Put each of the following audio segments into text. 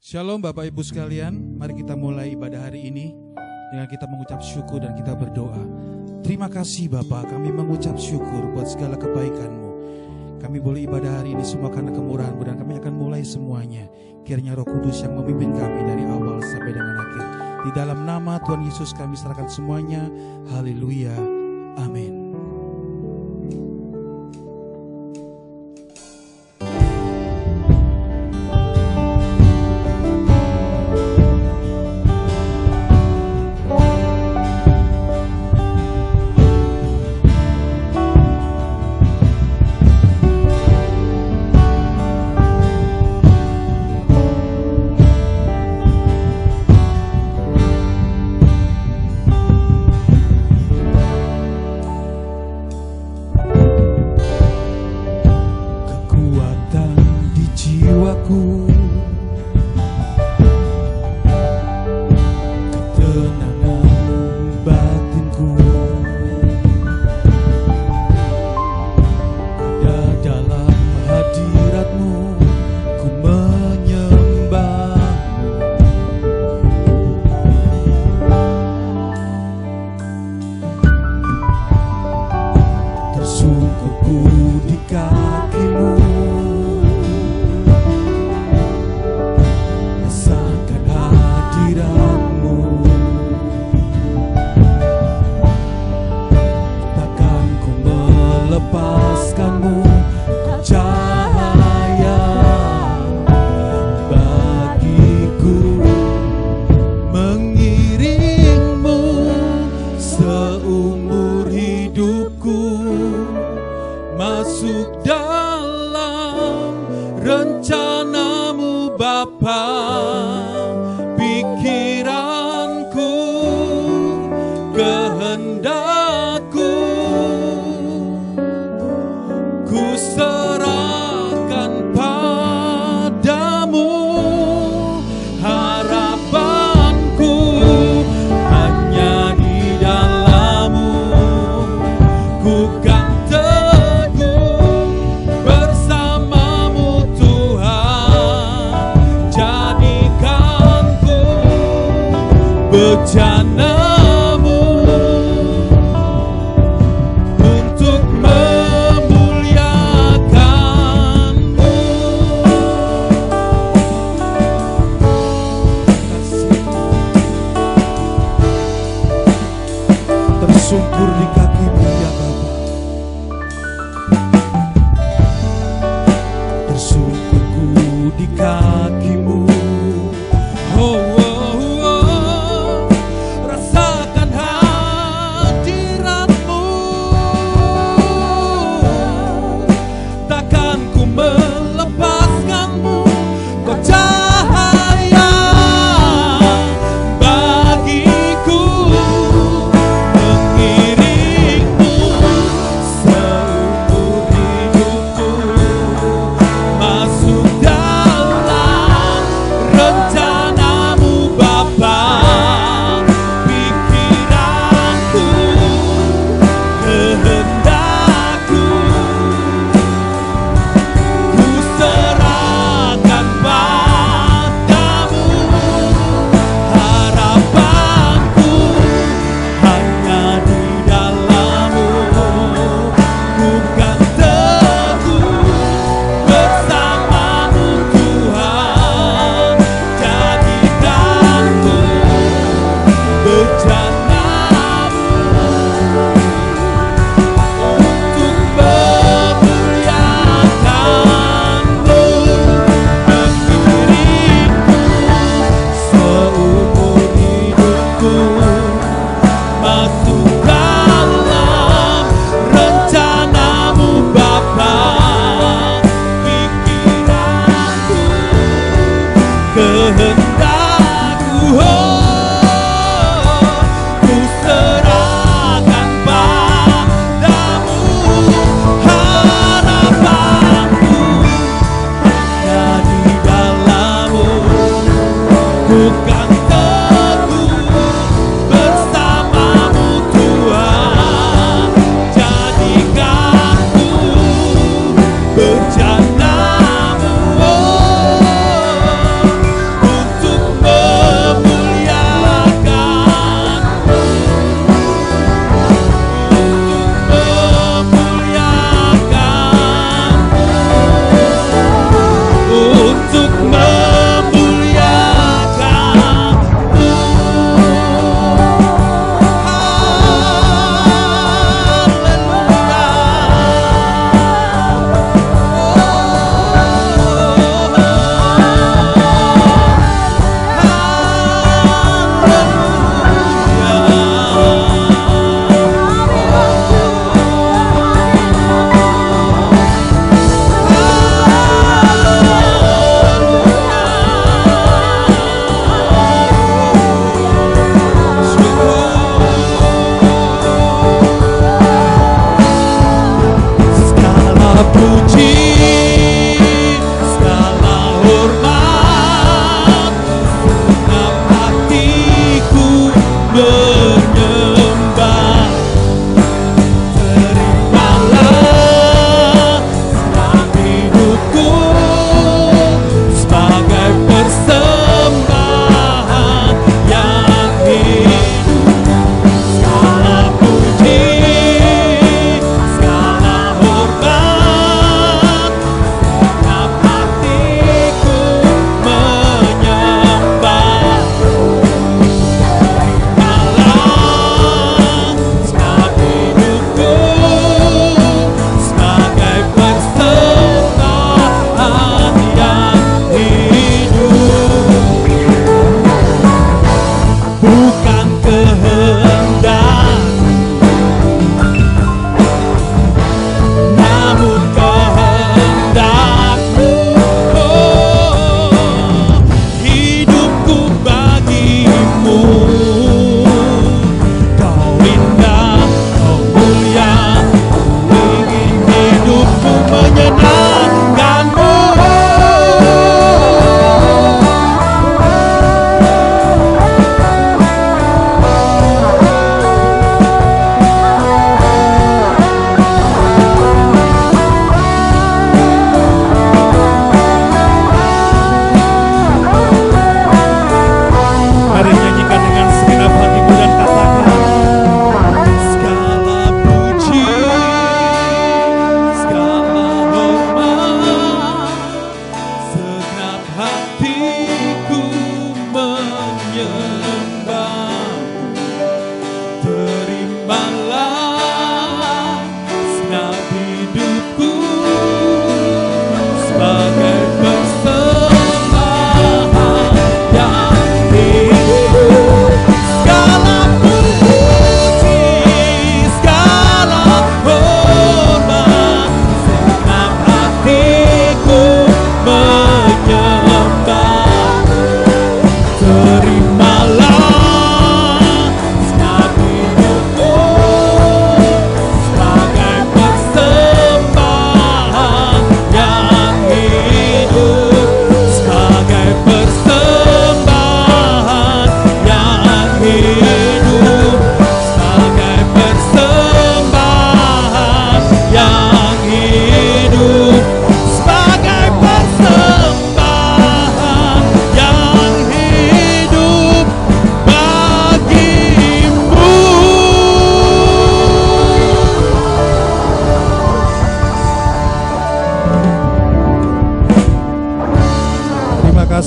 Shalom Bapak Ibu sekalian, mari kita mulai ibadah hari ini dengan kita mengucap syukur dan kita berdoa. Terima kasih Bapak, kami mengucap syukur buat segala kebaikan-Mu. Kami boleh ibadah hari ini semua karena kemurahan-Mu dan kami akan mulai semuanya. Kiranya Roh Kudus yang memimpin kami dari awal sampai dengan akhir. Di dalam nama Tuhan Yesus kami serahkan semuanya. Haleluya. Amin.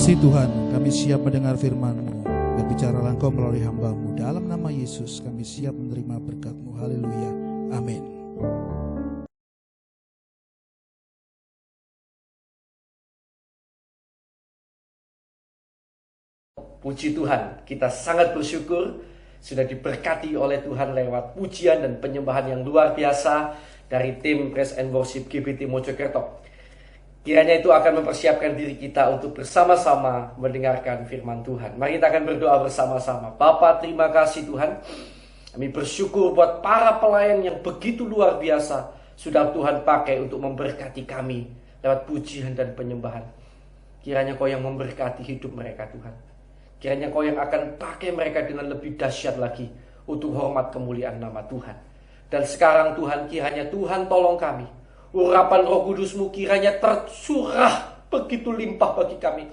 kasih Tuhan, kami siap mendengar firman-Mu. Berbicaralah Engkau melalui hamba-Mu. Dalam nama Yesus kami siap menerima berkat-Mu. Haleluya. Amin. Puji Tuhan, kita sangat bersyukur sudah diberkati oleh Tuhan lewat pujian dan penyembahan yang luar biasa dari tim Praise and Worship GBT Mojokerto. Kiranya itu akan mempersiapkan diri kita untuk bersama-sama mendengarkan firman Tuhan. Mari kita akan berdoa bersama-sama. Bapa, terima kasih Tuhan. Kami bersyukur buat para pelayan yang begitu luar biasa sudah Tuhan pakai untuk memberkati kami lewat pujian dan penyembahan. Kiranya Kau yang memberkati hidup mereka Tuhan. Kiranya Kau yang akan pakai mereka dengan lebih dahsyat lagi untuk hormat kemuliaan nama Tuhan. Dan sekarang Tuhan, kiranya Tuhan tolong kami. Urapan Roh Kudus-Mu kiranya tercurah begitu limpah bagi kami.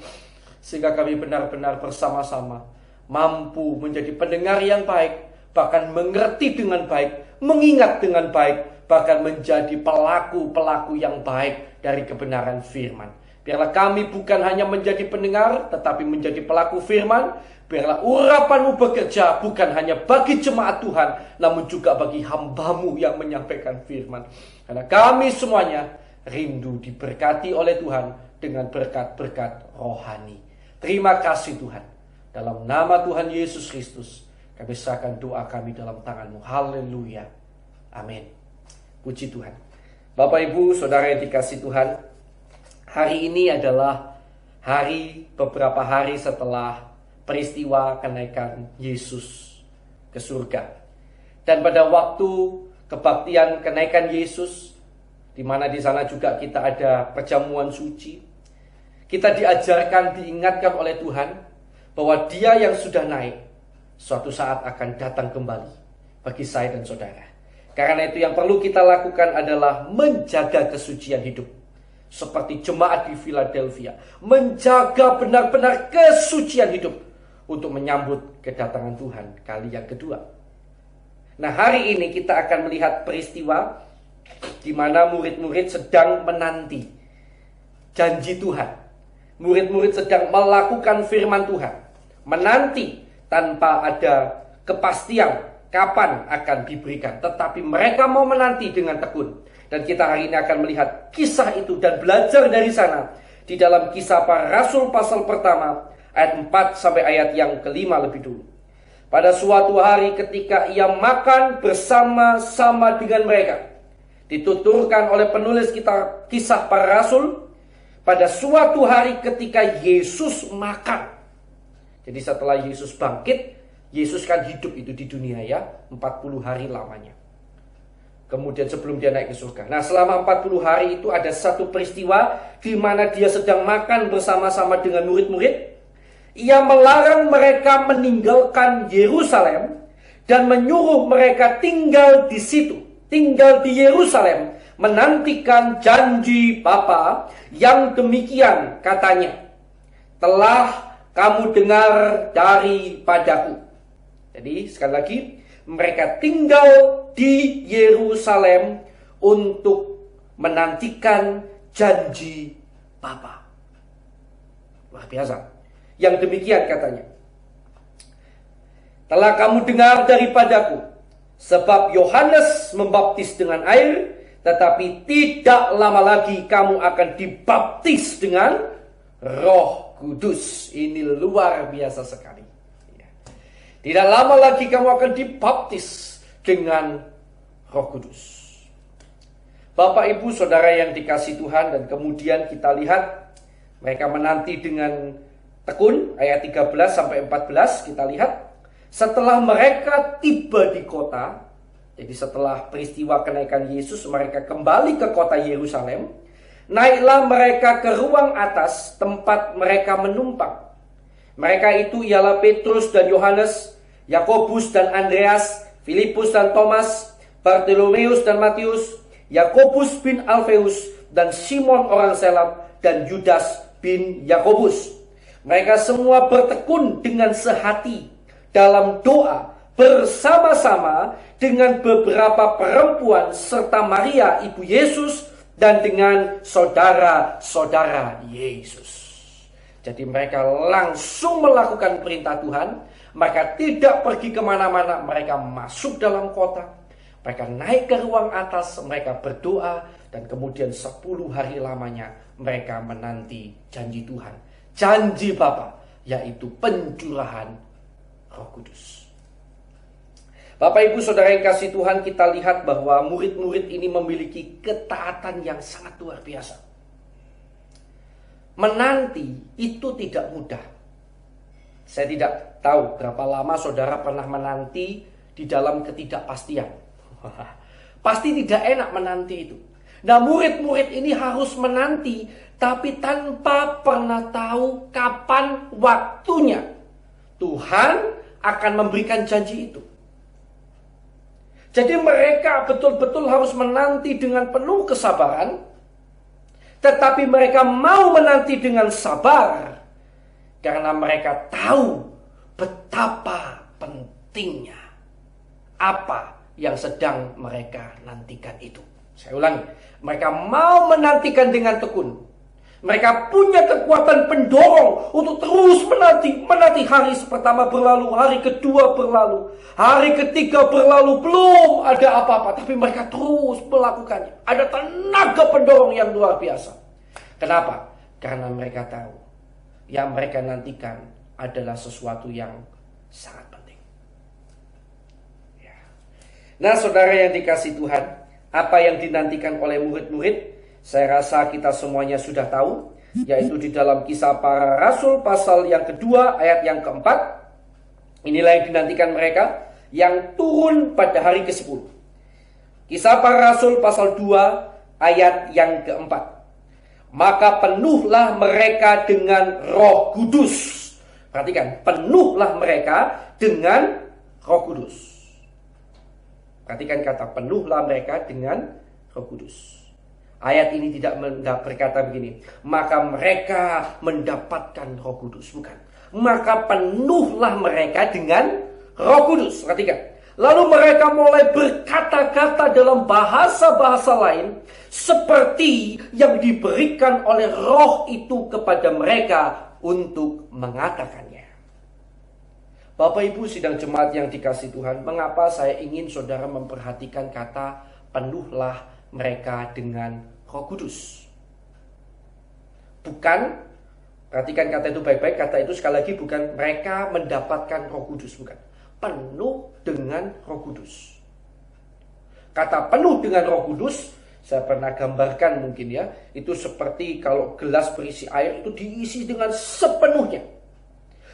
Sehingga kami benar-benar bersama-sama mampu menjadi pendengar yang baik. Bahkan mengerti dengan baik, mengingat dengan baik. Bahkan menjadi pelaku-pelaku yang baik dari kebenaran firman. Biarlah kami bukan hanya menjadi pendengar, tetapi menjadi pelaku firman. Biarlah urapan-Mu bekerja bukan hanya bagi jemaat Tuhan, namun juga bagi hamba-Mu yang menyampaikan firman. Karena kami semuanya rindu diberkati oleh Tuhan dengan berkat-berkat rohani. Terima kasih Tuhan. Dalam nama Tuhan Yesus Kristus, kami serahkan doa kami dalam tangan-Mu. Haleluya. Amin. Puji Tuhan. Bapak, Ibu, Saudara yang dikasih Tuhan, hari ini adalah beberapa hari setelah peristiwa kenaikan Yesus ke surga. Dan pada waktu kebaktian kenaikan Yesus, di mana di sana juga kita ada perjamuan suci, kita diajarkan, diingatkan oleh Tuhan bahwa Dia yang sudah naik suatu saat akan datang kembali bagi saya dan saudara. Karena itu yang perlu kita lakukan adalah menjaga kesucian hidup. Seperti jemaat di Philadelphia, menjaga benar-benar kesucian hidup untuk menyambut kedatangan Tuhan kali yang kedua. Nah, hari ini kita akan melihat peristiwa di mana murid-murid sedang menanti janji Tuhan. Murid-murid sedang melakukan firman Tuhan, menanti tanpa ada kepastian kapan akan diberikan, tetapi mereka mau menanti dengan tekun. Dan kita hari ini akan melihat kisah itu dan belajar dari sana di dalam Kisah Para Rasul pasal pertama ayat 4 sampai ayat yang kelima lebih dulu. Pada suatu hari ketika ia makan bersama-sama dengan mereka, dituturkan oleh penulis Kisah Para Rasul, pada suatu hari ketika Yesus makan. Jadi setelah Yesus bangkit, Yesus kan hidup itu di dunia ya, 40 hari lamanya. Kemudian sebelum dia naik ke surga. Nah, selama 40 hari itu ada satu peristiwa di mana dia sedang makan bersama-sama dengan murid-murid. Ia melarang mereka meninggalkan Yerusalem dan menyuruh mereka tinggal di situ, tinggal di Yerusalem, menantikan janji Bapa yang demikian katanya, telah kamu dengar daripadaku. Jadi sekali lagi, mereka tinggal di Yerusalem untuk menantikan janji Bapa. Luar biasa. Yang demikian katanya, telah kamu dengar daripadaku, sebab Yohanes membaptis dengan air, tetapi tidak lama lagi kamu akan dibaptis dengan Roh Kudus. Ini luar biasa sekali. Tidak lama lagi kamu akan dibaptis dengan Roh Kudus. Bapak, Ibu, Saudara yang dikasih Tuhan, dan kemudian kita lihat mereka menanti dengan tekun, ayat 13 sampai 14 kita lihat. Setelah mereka tiba di kota, jadi setelah peristiwa kenaikan Yesus, mereka kembali ke kota Yerusalem. Naiklah mereka ke ruang atas tempat mereka menumpang. Mereka itu ialah Petrus dan Yohanes, Yakobus dan Andreas, Filipus dan Thomas, Bartolomeus dan Matius, Yakobus bin Alfeus dan Simon orang Selab, dan Yudas bin Yakobus. Mereka semua bertekun dengan sehati dalam doa bersama-sama dengan beberapa perempuan serta Maria ibu Yesus dan dengan saudara-saudara Yesus. Jadi mereka langsung melakukan perintah Tuhan. Mereka tidak pergi kemana-mana. Mereka masuk dalam kota. Mereka naik ke ruang atas. Mereka berdoa. Dan kemudian 10 hari lamanya mereka menanti janji Tuhan. Janji Bapa, yaitu pencurahan Roh Kudus. Bapak Ibu Saudara yang kasih Tuhan, kita lihat bahwa murid-murid ini memiliki ketaatan yang sangat luar biasa. Menanti itu tidak mudah. Saya tidak tahu berapa lama saudara pernah menanti di dalam ketidakpastian. Pasti tidak enak menanti itu. Nah, murid-murid ini harus menanti, tapi tanpa pernah tahu kapan waktunya Tuhan akan memberikan janji itu. Jadi mereka betul-betul harus menanti dengan penuh kesabaran. Tetapi mereka mau menanti dengan sabar. Karena mereka tahu betapa pentingnya apa yang sedang mereka nantikan itu. Saya ulangi, mereka mau menantikan dengan tekun. Mereka punya kekuatan pendorong untuk terus menanti hari pertama berlalu, hari kedua berlalu, hari ketiga berlalu, belum ada apa-apa. Tapi mereka terus melakukannya. Ada tenaga pendorong yang luar biasa. Kenapa? Karena mereka tahu yang mereka nantikan adalah sesuatu yang sangat penting. Ya. Nah, saudara yang dikasih Tuhan, apa yang dinantikan oleh murid-murid, saya rasa kita semuanya sudah tahu, yaitu di dalam Kisah Para Rasul pasal yang kedua ayat yang keempat. Inilah yang dinantikan mereka yang turun pada hari ke-10. Kisah Para Rasul pasal 2 ayat yang keempat. Maka penuhlah mereka dengan Roh Kudus. Perhatikan, penuhlah mereka dengan Roh Kudus. Perhatikan kata penuhlah mereka dengan Roh Kudus. Ayat ini tidak berkata begini, maka mereka mendapatkan Roh Kudus. Bukan. Maka penuhlah mereka dengan Roh Kudus. Perhatikan. Lalu mereka mulai berkata-kata dalam bahasa-bahasa lain seperti yang diberikan oleh Roh itu kepada mereka untuk mengatakannya. Bapak Ibu sidang jemaat yang dikasih Tuhan, mengapa saya ingin saudara memperhatikan kata penuhlah mereka dengan Roh Kudus? Bukan, perhatikan kata itu baik-baik, kata itu sekali lagi bukan mereka mendapatkan Roh Kudus, bukan. Penuh dengan Roh Kudus. Kata penuh dengan Roh Kudus, saya pernah gambarkan mungkin ya, itu seperti kalau gelas berisi air itu diisi dengan sepenuhnya.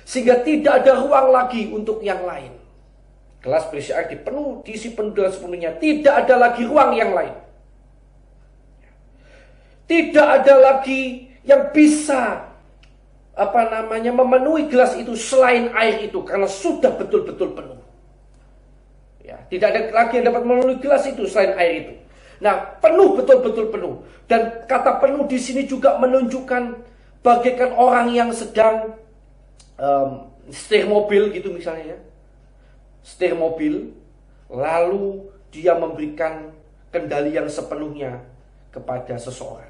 Sehingga tidak ada ruang lagi untuk yang lain. Gelas berisi air diisi penuh dengan sepenuhnya, tidak ada lagi ruang yang lain. Tidak ada lagi yang bisa memenuhi gelas itu selain air itu, karena sudah betul-betul penuh. Ya, tidak ada lagi yang dapat memenuhi gelas itu selain air itu. Nah, penuh, betul-betul penuh. Dan kata penuh di sini juga menunjukkan bagaikan orang yang sedang setir mobil gitu misalnya ya. Setir mobil, lalu dia memberikan kendali yang sepenuhnya kepada seseorang.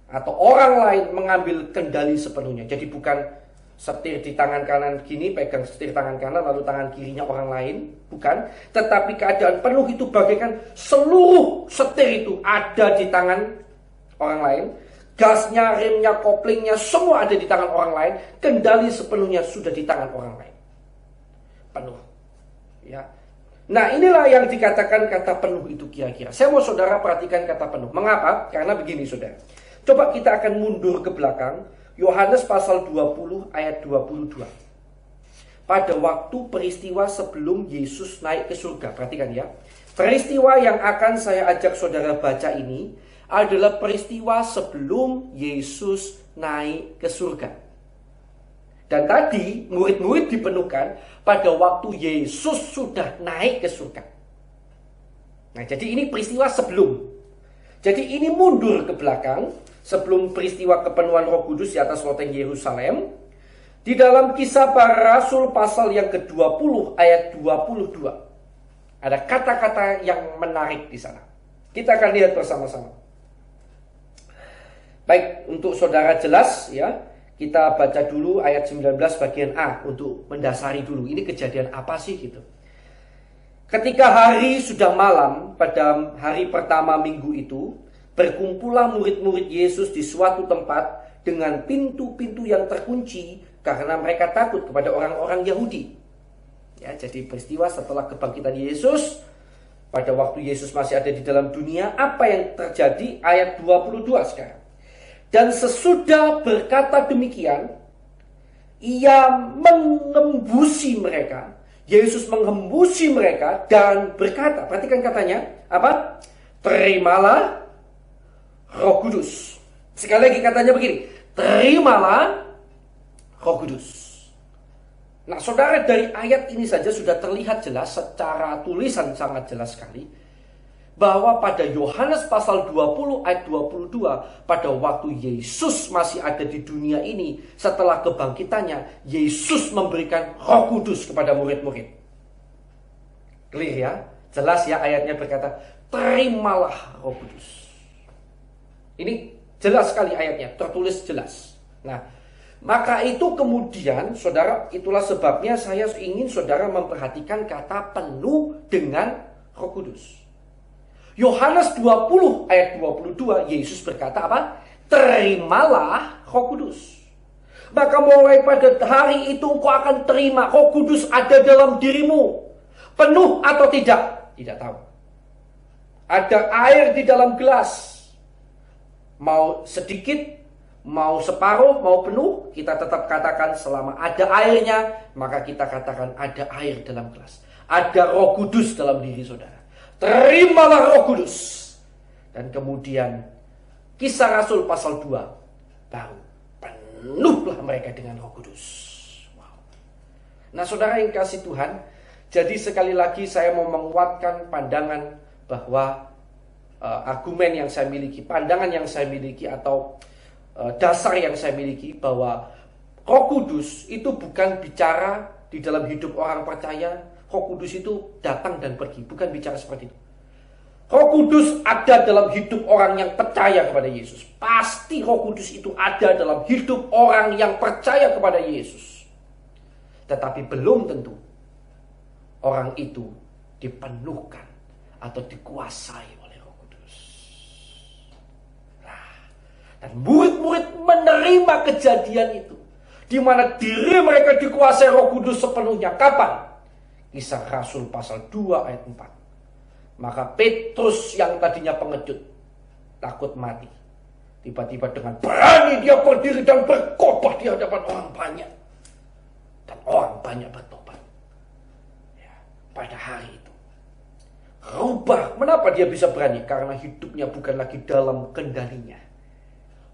Atau orang lain mengambil kendali sepenuhnya. Jadi bukan setir di tangan kanan gini, pegang setir tangan kanan, lalu tangan kirinya orang lain. Bukan. Tetapi keadaan penuh itu bagaikan seluruh setir itu ada di tangan orang lain. Gasnya, remnya, koplingnya, semua ada di tangan orang lain. Kendali sepenuhnya sudah di tangan orang lain. Penuh. Ya. Nah, inilah yang dikatakan kata penuh itu kira-kira. Saya mau saudara perhatikan kata penuh. Mengapa? Karena begini saudara. Coba kita akan mundur ke belakang. Yohanes pasal 20 ayat 22. Pada waktu peristiwa sebelum Yesus naik ke surga. Perhatikan ya. Peristiwa yang akan saya ajak saudara baca ini adalah peristiwa sebelum Yesus naik ke surga. Dan tadi murid-murid dipenuhkan pada waktu Yesus sudah naik ke surga. Nah, jadi ini peristiwa sebelum. Jadi ini mundur ke belakang. Sebelum peristiwa kepenuhan Roh Kudus di atas loteng Yerusalem. Di dalam Kisah Para Rasul pasal yang ke-20 ayat 22. Ada kata-kata yang menarik di sana. Kita akan lihat bersama-sama. Baik, untuk saudara jelas ya. Kita baca dulu ayat 19 bagian A untuk mendasari dulu. Ini kejadian apa sih gitu. Ketika hari sudah malam pada hari pertama minggu itu, berkumpullah murid-murid Yesus di suatu tempat dengan pintu-pintu yang terkunci karena mereka takut kepada orang-orang Yahudi. Ya, jadi peristiwa setelah kebangkitan Yesus, pada waktu Yesus masih ada di dalam dunia, apa yang terjadi? Ayat 22 sekarang. Dan sesudah berkata demikian, ia mengembusi mereka. Yesus mengembusi mereka dan berkata, perhatikan katanya, apa? Terimalah Roh Kudus. Sekali lagi katanya begini, terimalah Roh Kudus. Nah, saudara, dari ayat ini saja sudah terlihat jelas secara tulisan sangat jelas sekali bahwa pada Yohanes pasal 20 ayat 22, pada waktu Yesus masih ada di dunia ini, setelah kebangkitannya, Yesus memberikan Roh Kudus kepada murid-murid. Clear ya? Jelas ya, ayatnya berkata, terimalah Roh Kudus. Ini jelas sekali ayatnya, tertulis jelas. Nah, maka itu kemudian, saudara, itulah sebabnya saya ingin saudara memperhatikan kata penuh dengan Roh Kudus. Yohanes 20 ayat 22, Yesus berkata apa? Terimalah Roh Kudus. Maka mulai pada hari itu engkau akan terima Roh Kudus ada dalam dirimu. Penuh atau tidak? Tidak tahu. Ada air di dalam gelas. Mau sedikit, mau separuh, mau penuh, kita tetap katakan selama ada airnya, maka kita katakan ada air dalam gelas. Ada Roh Kudus dalam diri saudara. Terimalah Roh Kudus. Dan kemudian Kisah Rasul pasal 2, baru penuhlah mereka dengan Roh Kudus. Wow. Nah, saudara yang kasih Tuhan, jadi sekali lagi saya mau menguatkan pandangan bahwa argumen yang saya miliki, pandangan yang saya miliki, atau dasar yang saya miliki bahwa Roh Kudus itu bukan bicara di dalam hidup orang percaya. Roh Kudus itu datang dan pergi, bukan bicara seperti itu. Roh Kudus ada dalam hidup orang yang percaya kepada Yesus. Pasti Roh Kudus itu ada dalam hidup orang yang percaya kepada Yesus. Tetapi belum tentu orang itu dipenuhkan atau dikuasai oleh Roh Kudus. Dan murid-murid menerima kejadian itu, di mana diri mereka dikuasai Roh Kudus sepenuhnya. Kapan? Kisah Rasul pasal 2 ayat 4. Maka Petrus yang tadinya pengecut, takut mati, tiba-tiba dengan berani dia berdiri dan berkhotbah di hadapan orang banyak. Dan orang banyak bertobat. Ya, pada hari itu. Rubah. Kenapa dia bisa berani? Karena hidupnya bukan lagi dalam kendalinya.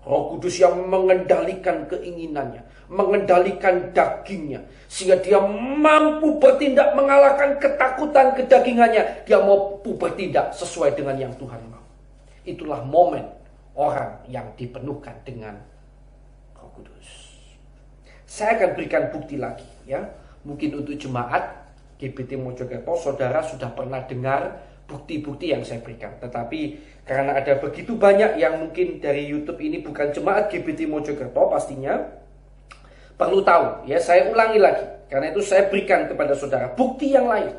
Roh Kudus yang mengendalikan keinginannya, mengendalikan dagingnya, sehingga dia mampu bertindak mengalahkan ketakutan kedagingannya. Dia mampu bertindak sesuai dengan yang Tuhan mau. Itulah momen orang yang dipenuhkan dengan Roh Kudus. Saya akan berikan bukti lagi ya. Mungkin untuk jemaat GBT Mojokerto, saudara sudah pernah dengar bukti-bukti yang saya berikan. Tetapi karena ada begitu banyak yang mungkin dari YouTube ini bukan jemaat GBT Mojokerto, pastinya perlu tahu ya. Saya ulangi lagi, karena itu saya berikan kepada saudara bukti yang lain.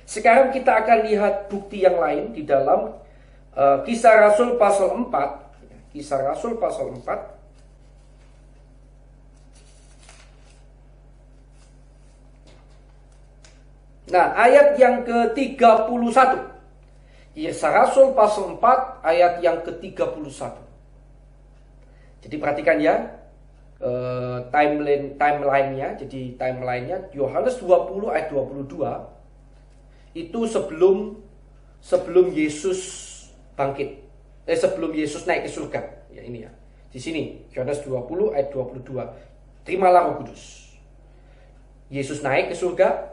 Sekarang kita akan lihat bukti yang lain di dalam Kisah Rasul pasal 4. Kisah Rasul pasal 4. Nah, ayat yang ke-31. Kisah Rasul pasal 4 ayat yang ke-31. Jadi perhatikan ya timeline-nya. Jadi timeline-nya Yohanes 20 ayat 22 itu sebelum Yesus bangkit. Sebelum Yesus naik ke surga. Ya ini ya. Di sini Yohanes 20 ayat 22. Terimalah Roh Kudus. Yesus naik ke surga.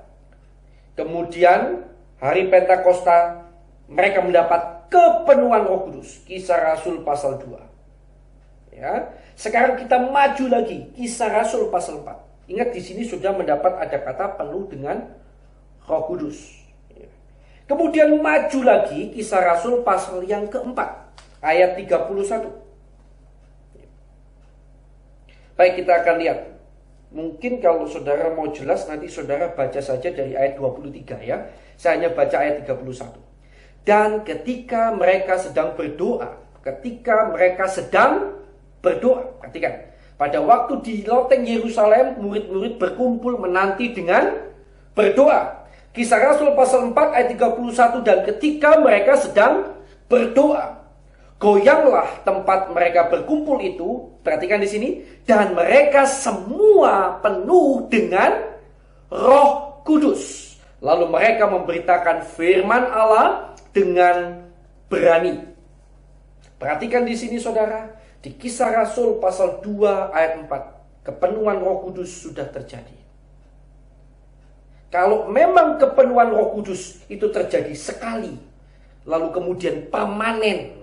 Kemudian hari Pentakosta mereka mendapat kepenuhan Roh Kudus. Kisah Rasul pasal 2. Ya. Sekarang kita maju lagi. Kisah Rasul pasal 4. Ingat di sini sudah mendapat ada kata penuh dengan Roh Kudus. Ya. Kemudian maju lagi Kisah Rasul pasal yang keempat. Ayat 31. Baik, kita akan lihat. Mungkin kalau saudara mau jelas, nanti saudara baca saja dari ayat 23 ya. Saya hanya baca ayat 31. Dan ketika mereka sedang berdoa, perhatikan, pada waktu di loteng Yerusalem, murid-murid berkumpul menanti dengan berdoa. Kisah Rasul pasal 4 ayat 31, dan ketika mereka sedang berdoa, goyanglah tempat mereka berkumpul itu, perhatikan di sini, dan mereka semua penuh dengan Roh Kudus. Lalu mereka memberitakan firman Allah dengan berani. Perhatikan di sini saudara, di Kisah Rasul pasal 2 ayat 4, kepenuhan Roh Kudus sudah terjadi. Kalau memang kepenuhan Roh Kudus itu terjadi sekali, lalu kemudian permanen,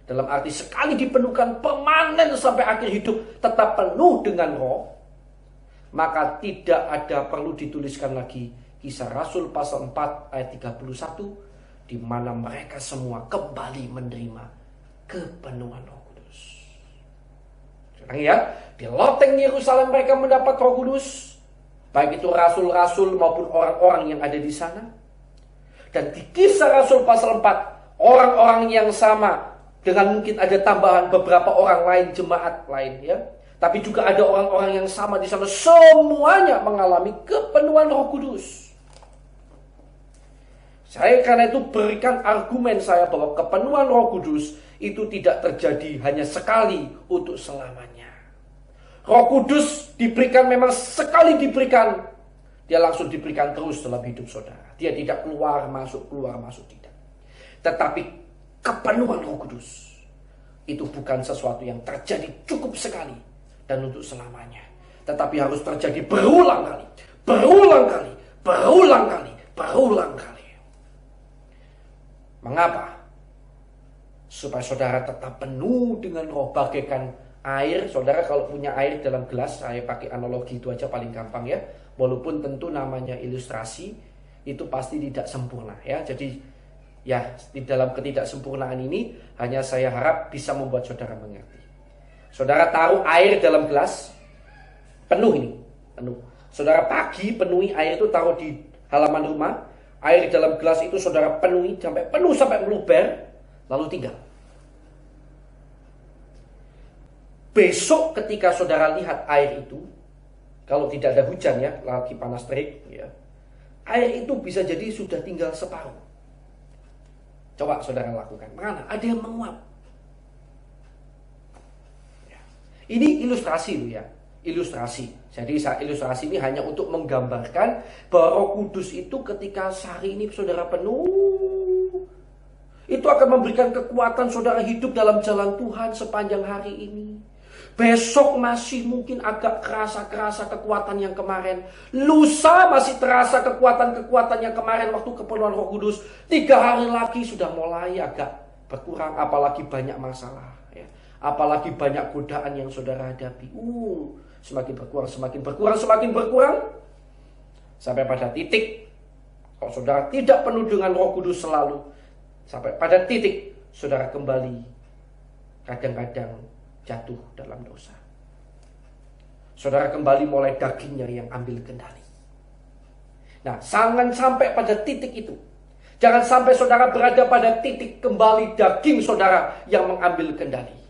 dalam arti sekali dipenuhkan permanen sampai akhir hidup tetap penuh dengan Roh, maka tidak ada perlu dituliskan lagi Kisah Rasul pasal 4 ayat 31, di mana mereka semua kembali menerima kepenuhan Roh Kudus. Sekarang ya, di loteng Yerusalem mereka mendapat Roh Kudus, baik itu rasul-rasul maupun orang-orang yang ada di sana. Dan di Kisah Rasul pasal 4, orang-orang yang sama, dengan mungkin ada tambahan beberapa orang lain, jemaat lain ya. Tapi juga ada orang-orang yang sama di sana, semuanya mengalami kepenuhan Roh Kudus. Saya karena itu berikan argumen saya bahwa kepenuhan Roh Kudus itu tidak terjadi hanya sekali untuk selamanya. Roh Kudus diberikan memang sekali diberikan, dia langsung diberikan terus dalam hidup saudara. Dia tidak keluar masuk tidak. Tetapi kepenuhan Roh Kudus itu bukan sesuatu yang terjadi cukup sekali dan untuk selamanya, tetapi harus terjadi berulang kali. Mengapa? Supaya saudara tetap penuh dengan Roh, bagaikan air. Saudara kalau punya air dalam gelas, saya pakai analogi itu aja paling gampang ya. Walaupun tentu namanya ilustrasi, itu pasti tidak sempurna ya. Jadi ya, di dalam ketidaksempurnaan ini hanya saya harap bisa membuat saudara mengerti. Saudara taruh air dalam gelas, penuh. Saudara pagi penuhi air itu, taruh di halaman rumah. Air di dalam gelas itu saudara penuhi sampai penuh, sampai meluber, lalu tinggal. Besok ketika saudara lihat air itu, kalau tidak ada hujan ya, lagi panas terik ya, air itu bisa jadi sudah tinggal separuh. Coba saudara lakukan. Mana? Ada yang menguap. Ya. Ini ilustrasi loh ya. Ilustrasi. Jadi ilustrasi ini hanya untuk menggambarkan bahwa Roh Kudus itu ketika sehari ini saudara penuh, itu akan memberikan kekuatan saudara hidup dalam jalan Tuhan sepanjang hari ini. Besok masih mungkin agak kerasa kekuatan yang kemarin. Lusa masih terasa kekuatan yang kemarin waktu kepenuhan Roh Kudus. 3 hari lagi sudah mulai agak berkurang. Apalagi banyak masalah ya. Apalagi banyak godaan yang saudara hadapi. Semakin berkurang. Sampai pada titik, kalau saudara tidak penuh dengan Roh Kudus selalu, sampai pada titik saudara kembali kadang-kadang jatuh dalam dosa. Saudara kembali mulai dagingnya yang ambil kendali. Nah, jangan sampai pada titik itu. Jangan sampai saudara berada pada titik kembali daging saudara yang mengambil kendali.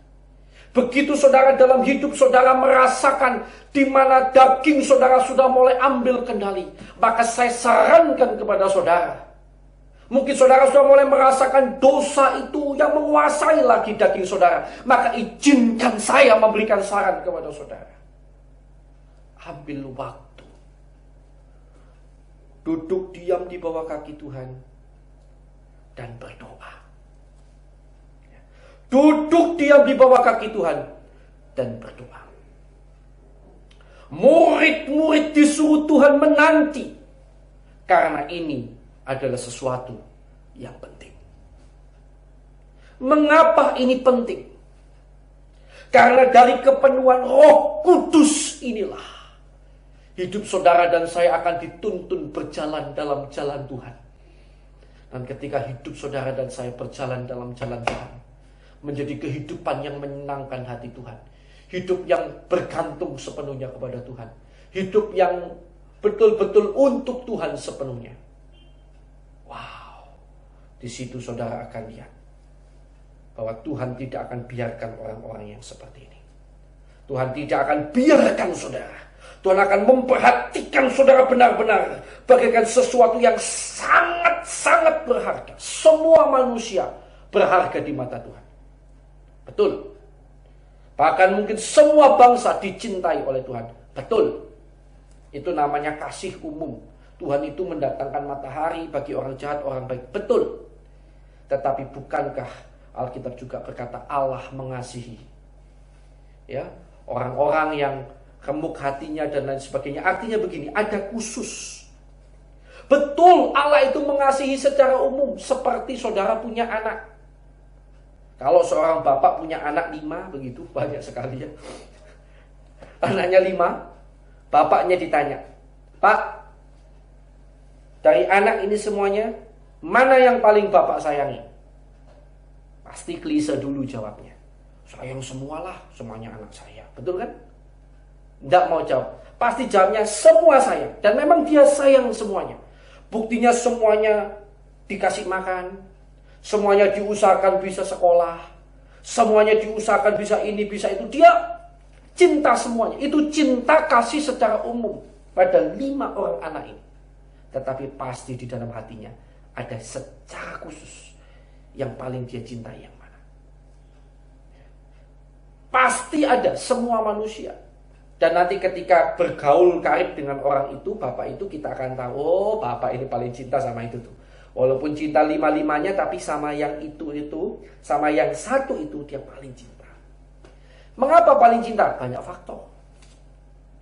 Begitu saudara dalam hidup saudara merasakan di mana daging saudara sudah mulai ambil kendali, maka saya sarankan kepada saudara, mungkin saudara sudah mulai merasakan dosa itu yang menguasai lagi daging saudara. Maka izinkan saya memberikan saran kepada saudara. Ambil waktu. Duduk diam di bawah kaki Tuhan. Dan berdoa. Duduk diam di bawah kaki Tuhan. Dan berdoa. Murid-murid disuruh Tuhan menanti. Karena ini adalah sesuatu yang penting. Mengapa ini penting? Karena dari kepenuhan Roh Kudus inilah hidup saudara dan saya akan dituntun berjalan dalam jalan Tuhan. Dan ketika hidup saudara dan saya berjalan dalam jalan Tuhan, menjadi kehidupan yang menyenangkan hati Tuhan. Hidup yang bergantung sepenuhnya kepada Tuhan. Hidup yang betul-betul untuk Tuhan sepenuhnya. Wow. Di situ saudara akan lihat bahwa Tuhan tidak akan biarkan orang-orang yang seperti ini. Tuhan tidak akan biarkan saudara. Tuhan akan memperhatikan saudara benar-benar bagaikan sesuatu yang sangat-sangat berharga. Semua manusia berharga di mata Tuhan. Betul. Bahkan mungkin semua bangsa dicintai oleh Tuhan. Betul. Itu namanya kasih umum. Tuhan itu mendatangkan matahari bagi orang jahat, orang baik. Betul. Tetapi bukankah Alkitab juga berkata Allah mengasihi, ya, orang-orang yang remuk hatinya dan lain sebagainya. Artinya begini, ada khusus. Betul, Allah itu mengasihi secara umum. Seperti saudara punya anak. Kalau seorang bapak punya anak 5, begitu banyak sekali ya. Anaknya 5, bapaknya ditanya, Pak, dari anak ini semuanya, mana yang paling bapak sayangi? Pasti klise dulu jawabnya. Sayang semualah, semuanya anak saya. Betul kan? Tidak mau jawab. Pasti jawabnya semua sayang. Dan memang dia sayang semuanya. Buktinya semuanya dikasih makan. Semuanya diusahakan bisa sekolah. Semuanya diusahakan bisa ini, bisa itu. Dia cinta semuanya. Itu cinta kasih secara umum pada 5 orang anak ini. Tetapi pasti di dalam hatinya ada secara khusus yang paling dia cintai yang mana. Pasti ada semua manusia. Dan nanti ketika bergaul karib dengan orang itu, bapak itu, kita akan tahu, oh bapak ini paling cinta sama itu tuh. Walaupun cinta 5-5-nya, tapi sama yang itu, sama yang satu itu dia paling cinta. Mengapa paling cinta? Banyak faktor.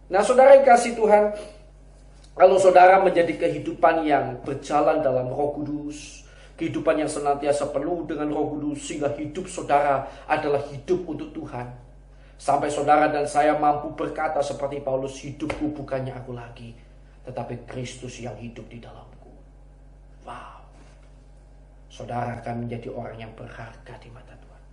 Nah saudara yang kasih Tuhan, kalau saudara menjadi kehidupan yang berjalan dalam Roh Kudus, kehidupan yang senantiasa penuh dengan Roh Kudus, sehingga hidup saudara adalah hidup untuk Tuhan. Sampai saudara dan saya mampu berkata seperti Paulus, hidupku bukannya aku lagi, tetapi Kristus yang hidup di dalamku. Wow. Saudara akan menjadi orang yang berharga di mata Tuhan.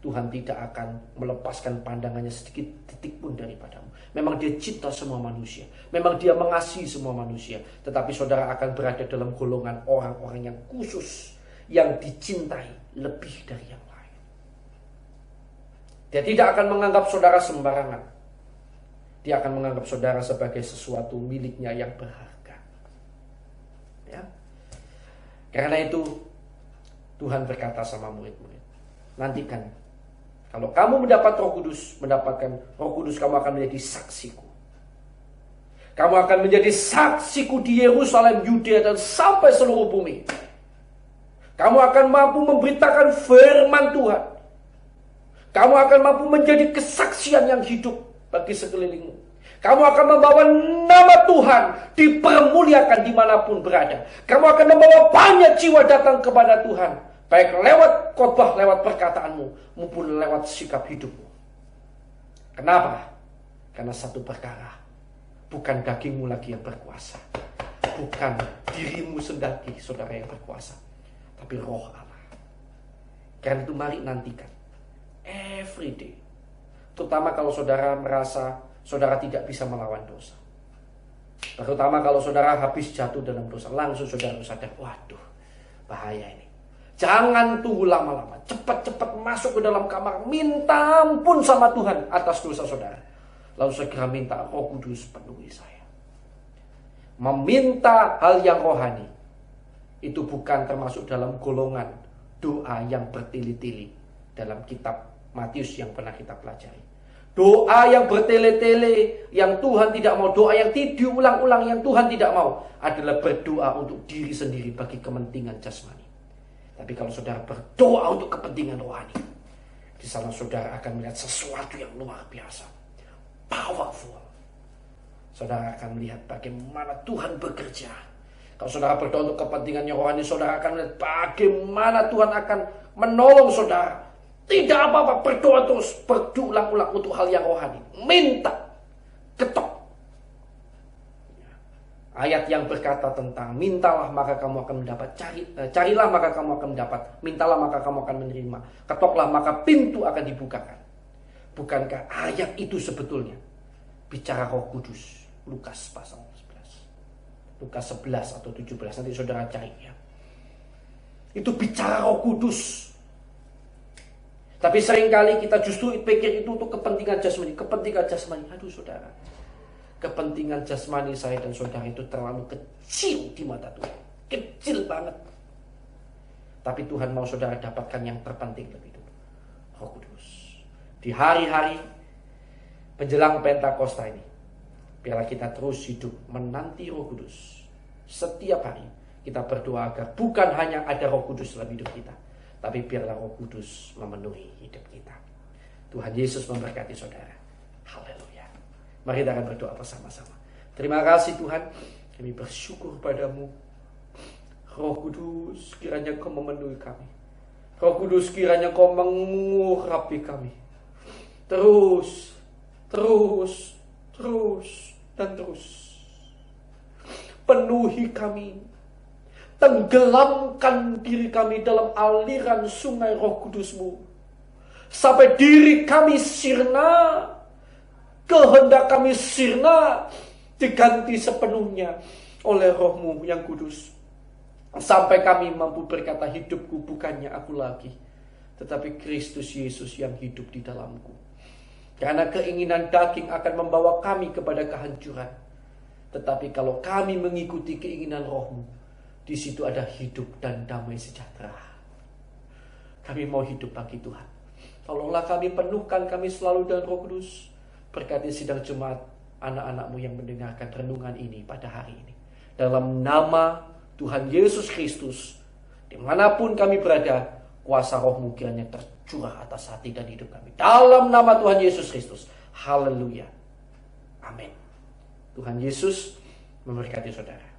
Tuhan tidak akan melepaskan pandangannya sedikit titik pun daripadamu. Memang dia cinta semua manusia. Memang dia mengasihi semua manusia. Tetapi saudara akan berada dalam golongan orang-orang yang khusus, yang dicintai lebih dari yang lain. Dia tidak akan menganggap saudara sembarangan. Dia akan menganggap saudara sebagai sesuatu miliknya yang berharga. Ya. Karena itu Tuhan berkata sama murid-murid, nantikan, kalau kamu mendapatkan Roh Kudus, kamu akan menjadi saksiku. Kamu akan menjadi saksiku di Yerusalem, Yudea, dan sampai seluruh bumi. Kamu akan mampu memberitakan firman Tuhan. Kamu akan mampu menjadi kesaksian yang hidup bagi sekelilingmu. Kamu akan membawa nama Tuhan dipermuliakan dimanapun berada. Kamu akan membawa banyak jiwa datang kepada Tuhan. Baik lewat khotbah, lewat perkataanmu, maupun lewat sikap hidupmu. Kenapa? Karena satu perkara. Bukan dagingmu lagi yang berkuasa. Bukan dirimu sendiri, saudara, yang berkuasa. Tapi Roh Allah. Karena itu mari nantikan. Every day. Terutama kalau saudara merasa saudara tidak bisa melawan dosa. Terutama kalau saudara habis jatuh dalam dosa. Langsung saudara sadar, waduh, bahaya ini. Jangan tunggu lama-lama. Cepat-cepat masuk ke dalam kamar. Minta ampun sama Tuhan atas dosa saudara. Lalu segera minta Roh Kudus penuhi saya. Meminta hal yang rohani. Itu bukan termasuk dalam golongan doa yang bertele-tele. Dalam kitab Matius yang pernah kita pelajari. Doa yang bertele-tele, yang Tuhan tidak mau. Doa yang diulang-ulang, yang Tuhan tidak mau. Adalah berdoa untuk diri sendiri bagi kepentingan jasmani. Tapi kalau saudara berdoa untuk kepentingan rohani, di sana saudara akan melihat sesuatu yang luar biasa. Powerful. Saudara akan melihat bagaimana Tuhan bekerja. Kalau saudara berdoa untuk kepentingannya rohani, saudara akan melihat bagaimana Tuhan akan menolong saudara. Tidak apa-apa, berdoa terus, berulang-ulang untuk hal yang rohani. Minta, ketok. Ayat yang berkata tentang mintalah maka kamu akan mendapat, carilah maka kamu akan mendapat, mintalah maka kamu akan menerima, ketoklah maka pintu akan dibukakan. Bukankah ayat itu sebetulnya bicara Roh Kudus? Lukas pasal 11. Lukas 11 atau 17, nanti saudara cari ya. Itu bicara Roh Kudus. Tapi seringkali kita justru pikir itu untuk kepentingan jasmani. Kepentingan jasmani, aduh saudara. Kepentingan jasmani saya dan saudara itu terlalu kecil di mata Tuhan. Kecil banget. Tapi Tuhan mau saudara dapatkan yang terpenting lebih dulu. Roh Kudus. Di hari-hari menjelang Pentakosta ini, biarlah kita terus hidup menanti Roh Kudus. Setiap hari kita berdoa agar bukan hanya ada Roh Kudus dalam hidup kita, tapi biarlah Roh Kudus memenuhi hidup kita. Tuhan Yesus memberkati saudara. Haleluya. Mari kita akan berdoa bersama-sama. Terima kasih Tuhan, kami bersyukur padamu. Roh Kudus, kiranya Kau memenuhi kami. Roh Kudus, kiranya Kau mengurapi kami. Terus, dan terus. Penuhi kami. Tenggelamkan diri kami dalam aliran sungai Roh Kudus-Mu. Sampai diri kami sirna, kehendak kami sirna, diganti sepenuhnya oleh Roh-Mu yang kudus. Sampai kami mampu berkata, hidupku bukannya aku lagi, tetapi Kristus Yesus yang hidup di dalamku. Karena keinginan daging akan membawa kami kepada kehancuran. Tetapi kalau kami mengikuti keinginan Roh-Mu, di situ ada hidup dan damai sejahtera. Kami mau hidup bagi Tuhan. Tolonglah kami, penuhkan kami selalu dengan Roh Kudus. Berkati sidang jemaat, anak-anak-Mu yang mendengarkan renungan ini pada hari ini. Dalam nama Tuhan Yesus Kristus, dimanapun kami berada, kuasa Roh-Mu kiranya tercurah atas hati dan hidup kami. Dalam nama Tuhan Yesus Kristus. Haleluya. Amin. Tuhan Yesus memberkati saudara.